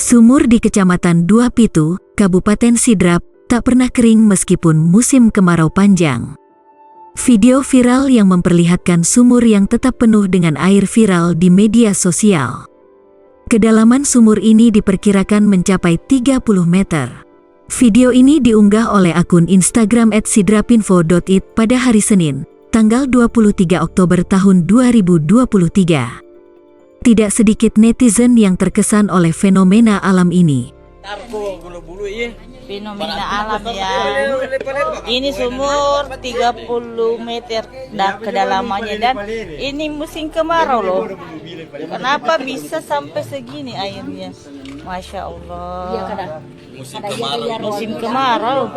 Sumur di Kecamatan Dua Pitu, Kabupaten Sidrap, tak pernah kering meskipun musim kemarau panjang. Video viral yang memperlihatkan sumur yang tetap penuh dengan air viral di media sosial. Kedalaman sumur ini diperkirakan mencapai 30 meter. Video ini diunggah oleh akun Instagram @sidrapinfo.id pada hari Senin, tanggal 23 Oktober tahun 2023. Tidak sedikit netizen yang terkesan oleh fenomena alam ini. Fenomena alam ya. Ini sumur 30 meter kedalamannya dan ini musim kemarau loh. Kenapa bisa sampai segini airnya? Masya Allah. Musim kemarau.